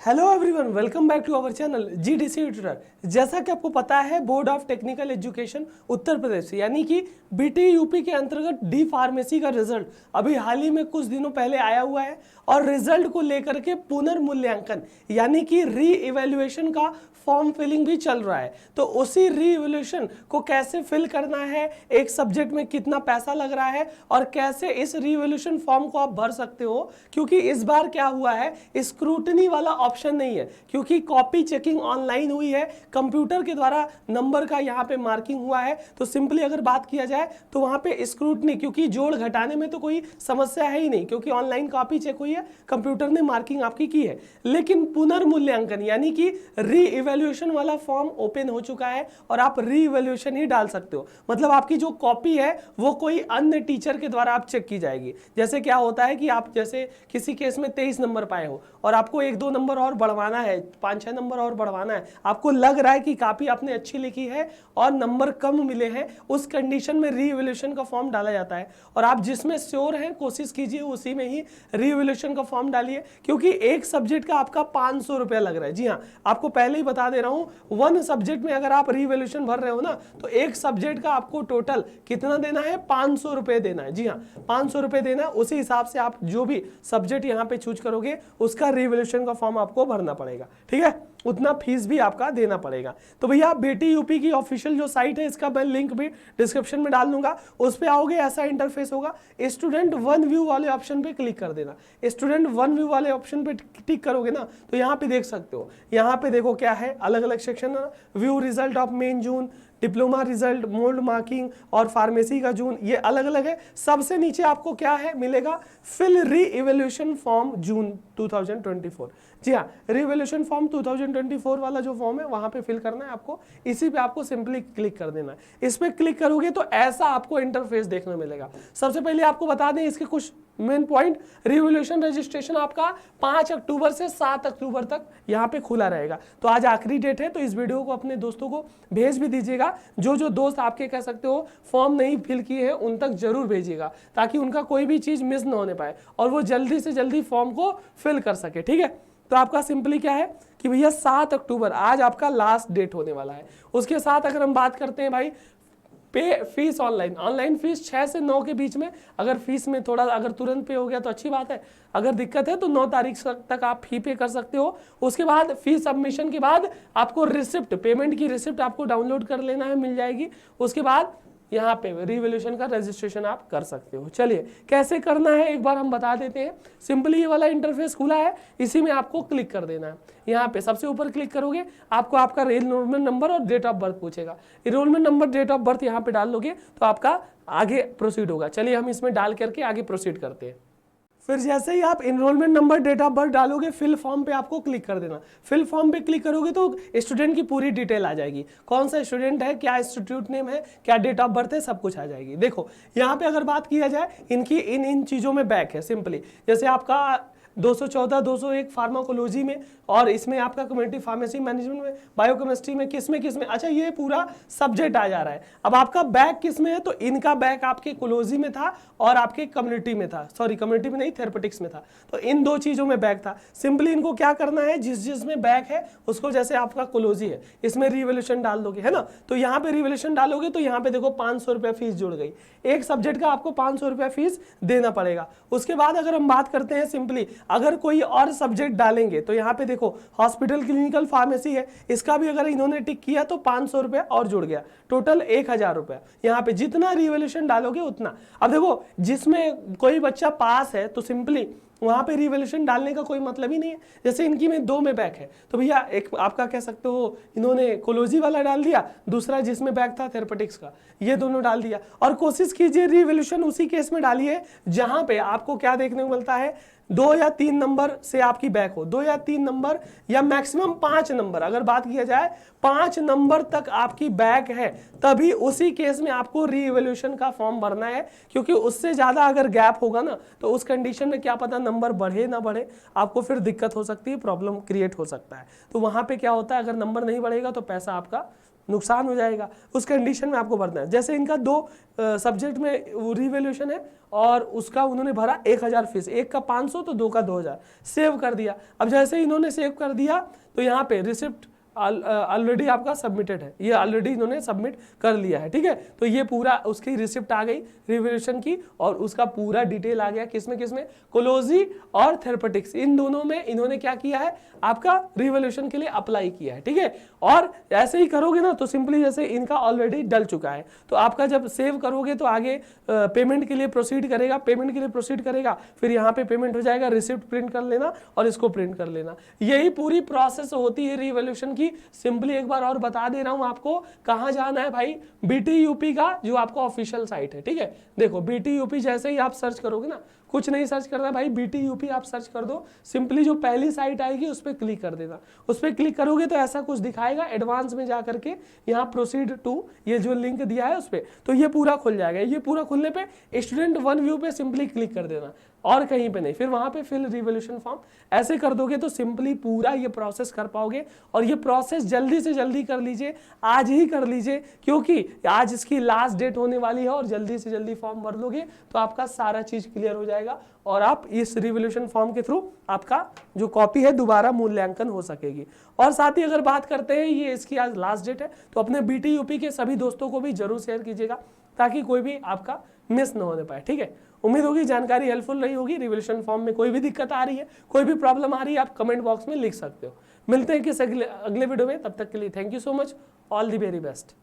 Hello everyone, welcome back to our channel GDC tutor. जैसा कि आपको पता है, board of technical education Uttar Pradesh यानी कि बीटी यूपी के अंतर्गत डी फार्मेसी का रिजल्ट अभी हाल ही में कुछ दिनों पहले आया हुआ है और रिजल्ट को लेकर के पुनर्मूल्यांकन यानी कि री इवैल्यूएशन का फॉर्म फिलिंग भी चल रहा है। तो उसी री इवैल्यूएशन को कैसे फिल करना है, एक सब्जेक्ट में कितना पैसा लग रहा है और कैसे इस री इवैल्यूएशन फॉर्म को आप भर सकते हो, क्योंकि इस बार क्या हुआ है, स्क्रूटनी वाला ऑप्शन नहीं है, क्योंकि कॉपी चेकिंग ऑनलाइन हुई है, कंप्यूटर के द्वारा नंबर का यहाँ पे मार्किंग हुआ है। तो सिंपली अगर बात किया जाए तो वहाँ पे स्क्रूटनी, क्योंकि जोड़ घटाने में तो कोई समस्या है ही नहीं, क्योंकि ऑनलाइन कॉपी चेक हुई है, कंप्यूटर ने मार्किंग आपकी की है। लेकिन पुनर्मूल्यांकन यानी कि री इवैल्यूएशन वाला फॉर्म ओपन हो चुका है और आप री इवैल्यूएशन ही डाल सकते हो। मतलब आपकी जो कॉपी है वो कोई अन्य टीचर के द्वारा आप चेक की जाएगी। जैसे क्या होता है कि आप जैसे किसी केस में 23 नंबर पाए हो और आपको 1-2 नंबर और बढ़वाना है, 5-6 नंबर और बढ़वाना है, आपको लग रहा है कि कॉपी आपने अच्छी लिखी है और नंबर कम मिले हैं, उस कंडीशन में री इवैल्यूएशन का फॉर्म डाला जाता है। और आप जिसमें श्योर हैं कोशिश कीजिए उसी में ही री इवैल्यूएशन का फॉर्म डालिए, क्योंकि एक सब्जेक्ट का आपका 500 रुपया लग रहा है। जी हाँ, आपको पहले ही बता दे रहा हूं, वन सब्जेक्ट में अगर आप री इवैल्यूएशन भर रहे हो ना, तो एक सब्जेक्ट का आपको टोटल कितना देना है, 500 रुपए देना है। जी हाँ, 500 रुपए देना। उसी हिसाब से आप जो भी सब्जेक्ट यहाँ पे चूज करोगे उसका री इवैल्यूएशन का फॉर्म आपको भरना पड़ेगा। ठीक है, उतना फीस भी आपका देना पड़ेगा। तो भैया बेटी यूपी की ऑफिशियल जो साइट है, इसका मैं लिंक भी डिस्क्रिप्शन में डाल दूंगा, उस पे आओगे ऐसा इंटरफेस होगा। स्टूडेंट वन व्यू वाले ऑप्शन पे क्लिक कर देना। स्टूडेंट वन व्यू वाले ऑप्शन पे टिक करोगे ना, तो यहाँ पे देख सकते हो, यहाँ पे देखो क्या है, अलग अलग सेक्शन है। View result of main June, diploma result, mould marking और फार्मेसी का जून, ये अलग अलग है। सबसे नीचे आपको क्या है मिलेगा, फिल री इवैल्यूएशन फॉर्म जून 2024। जी हाँ, री इवैल्यूएशन फॉर्म 2024 वाला जो फॉर्म है वहां पे फिल करना है आपको। इसी पे आपको सिंपली क्लिक कर देना है। इस पे क्लिक करोगे तो ऐसा आपको इंटरफेस देखने मिलेगा। सबसे पहले आपको बता दें इसके कुछ मेन पॉइंट। री इवैल्यूएशन रजिस्ट्रेशन आपका 5 अक्टूबर से 7 अक्टूबर तक यहाँ पे खुला रहेगा। तो आज आखिरी डेट है, तो इस वीडियो को अपने दोस्तों को भेज भी दीजिएगा। जो जो दोस्त आपके कह सकते हो फॉर्म नहीं फिल किए हैं उन तक जरूर भेजिएगा, ताकि उनका कोई भी चीज मिस ना होने पाए और वो जल्दी से जल्दी फॉर्म को फिल कर सके। ठीक है, तो आपका सिंपली क्या है कि भैया 7 अक्टूबर आज आपका लास्ट डेट होने वाला है। उसके साथ अगर हम बात करते हैं भाई पे फीस, ऑनलाइन फीस 6 से 9 के बीच में। अगर फीस में थोड़ा अगर तुरंत पे हो गया तो अच्छी बात है, अगर दिक्कत है तो 9 तारीख तक आप फी पे कर सकते हो। उसके बाद फीस सबमिशन के बाद आपको रिसिप्ट, पेमेंट की रिसिप्ट आपको डाउनलोड कर लेना है, मिल जाएगी। उसके बाद यहाँ पे री इवैल्यूएशन का रजिस्ट्रेशन आप कर सकते हो। चलिए कैसे करना है एक बार हम बता देते हैं। सिंपली ये वाला इंटरफेस खुला है, इसी में आपको क्लिक कर देना है। यहाँ पे सबसे ऊपर क्लिक करोगे, आपको आपका एनरोलमेंट नंबर और डेट ऑफ बर्थ पूछेगा। Enrolment number, date of birth यहाँ पे डाल दोगे तो आपका आगे प्रोसीड होगा। चलिए हम इसमें डाल करके आगे प्रोसीड करते हैं। फिर जैसे ही आप enrolment number, date of birth डालोगे, फिल फॉर्म पे आपको क्लिक कर देना। फिल फॉर्म पे क्लिक करोगे तो स्टूडेंट की पूरी डिटेल आ जाएगी, कौन सा स्टूडेंट है, क्या इंस्टीट्यूट नेम है, क्या डेट ऑफ बर्थ है, सब कुछ आ जाएगी। देखो यहाँ पे अगर बात किया जाए, इनकी इन चीज़ों में बैक है। सिंपली जैसे आपका 214, 201 फार्माकोलॉजी में, और इसमें आपका कम्युनिटी फार्मेसी मैनेजमेंट में, बायोकेमिस्ट्री में, किस में, अच्छा ये पूरा सब्जेक्ट आ जा रहा है। अब आपका बैक किस में है, तो इनका बैक आपके कोलॉजी में था और आपके कम्युनिटी में था, सॉरी कम्युनिटी में नहीं, थेरेपेटिक्स में था। तो इन दो चीजों में बैक था। सिंपली इनको क्या करना है, जिसमें बैक है उसको, जैसे आपका कोलॉजी है इसमें री इवैल्यूएशन डाल दोगे, है ना। तो यहाँ पे री इवैल्यूएशन डालोगे तो यहाँ पे देखो 500 रुपया फीस जुड़ गई। एक सब्जेक्ट का आपको 500 रुपया फीस देना पड़ेगा। उसके बाद अगर हम बात करते हैं सिंपली, अगर कोई और सब्जेक्ट डालेंगे तो यहाँ पे देखो हॉस्पिटल क्लिनिकल फार्मेसी है, इसका भी अगर इन्होंने टिक किया तो 500 रुपया और जुड़ गया, टोटल 1000 रुपया। यहाँ पे जितना री इवैल्यूएशन डालोगे उतना। अब देखो जिसमें कोई बच्चा पास है तो सिंपली वहां पे री इवैल्यूएशन डालने का कोई मतलब ही नहीं है। जैसे इनकी में 2 में बैक है तो भैया एक आपका कह सकते हो इन्होंने कोलॉजी वाला डाल दिया, दूसरा जिसमें बैक था थेरेपेटिक्स का, ये दोनों डाल दिया। और कोशिश कीजिए री इवैल्यूएशन उसी केस में डालिए जहां पे आपको क्या देखने को मिलता है, 2 या 3 नंबर से आपकी बैक हो, 2 या 3 नंबर या मैक्सिमम 5 नंबर, अगर बात किया जाए 5 नंबर तक आपकी बैक है, तभी उसी केस में आपको री इवैल्यूएशन का फॉर्म भरना है। क्योंकि उससे ज्यादा अगर गैप होगा ना, तो उस कंडीशन में क्या पता नंबर बढ़े ना बढ़े, आपको फिर दिक्कत हो सकती है, प्रॉब्लम क्रिएट हो सकता है। तो वहां पे क्या होता है, अगर नंबर नहीं बढ़ेगा तो पैसा आपका नुकसान हो जाएगा, उस कंडीशन में आपको भरना है। जैसे इनका 2 सब्जेक्ट में रिवैल्यूएशन है और उसका उन्होंने भरा 1000 फीस, एक का 500 तो 2 का 2000, सेव कर दिया। अब जैसे इन्होंने सेव कर दिया तो यहाँ पे रिसिप्ट ऑलरेडी आपका सबमिटेड है, ये ऑलरेडी इन्होंने सबमिट कर लिया है, ठीक है। तो ये पूरा उसकी रिसिप्ट आ गई रिवैल्यूएशन की और उसका पूरा डिटेल आ गया किसमें किसमें, कोलोजी और थेरेपेटिक्स, इन दोनों में इन्होंने क्या किया है, आपका रिवैल्यूएशन के लिए अप्लाई किया है, ठीक है। और ऐसे ही करोगे ना तो सिंपली जैसे इनका ऑलरेडी डल चुका है, तो आपका जब सेव करोगे तो आगे पेमेंट के लिए प्रोसीड करेगा, पेमेंट के लिए प्रोसीड करेगा, फिर यहाँ पे पेमेंट हो जाएगा, रिसिप्ट प्रिंट कर लेना और इसको प्रिंट कर लेना। यही पूरी प्रोसेस होती है रिवैल्यूएशन की। सिंपली एक बार और बता दे रहा हूं आपको, कहां जाना है भाई, बीटीयूपी का जो आपका ऑफिशियल साइट है, ठीक है। देखो बीटीयूपी जैसे ही आप सर्च करोगे ना, कुछ नहीं सर्च करना भाई, बीटीयूपी आप सर्च कर दो, सिंपली जो पहली साइट आएगी उस पर क्लिक कर देना। उस पर क्लिक करोगे तो ऐसा कुछ दिखाएगा, एडवांस में जा करके यहाँ प्रोसीड टू, ये जो लिंक दिया है उस पर, तो ये पूरा खुल जाएगा। ये पूरा खुलने पे स्टूडेंट वन व्यू पे सिंपली क्लिक कर देना और कहीं पे नहीं, फिर वहां पे फिल रिवैल्यूएशन फॉर्म, ऐसे कर दोगे तो सिंपली पूरा ये प्रोसेस कर पाओगे। और ये प्रोसेस जल्दी से जल्दी कर लीजिए, आज ही कर लीजिए, क्योंकि आज इसकी लास्ट डेट होने वाली है और जल्दी से जल्दी फॉर्म भर लोगे तो आपका सारा चीज क्लियर हो जाएगा और आप इस रिवैल्यूएशन फॉर्म के थ्रू आपका जो कॉपी है दोबारा मूल्यांकन हो सकेगी। और साथ ही अगर बात करते हैं, ये इसकी आज लास्ट डेट है, तो अपने बीटीयूपी के सभी दोस्तों को भी जरूर शेयर कीजिएगा ताकि कोई भी आपका मिस न होने पाए, ठीक है। उम्मीद होगी जानकारी हेल्पफुल रही होगी। रिवैल्यूएशन फॉर्म में कोई भी दिक्कत आ रही है, कोई भी प्रॉब्लम आ रही है, आप कमेंट बॉक्स में लिख सकते हो। मिलते हैं किस अगले वीडियो में, तब तक के लिए thank you so much, all the very best.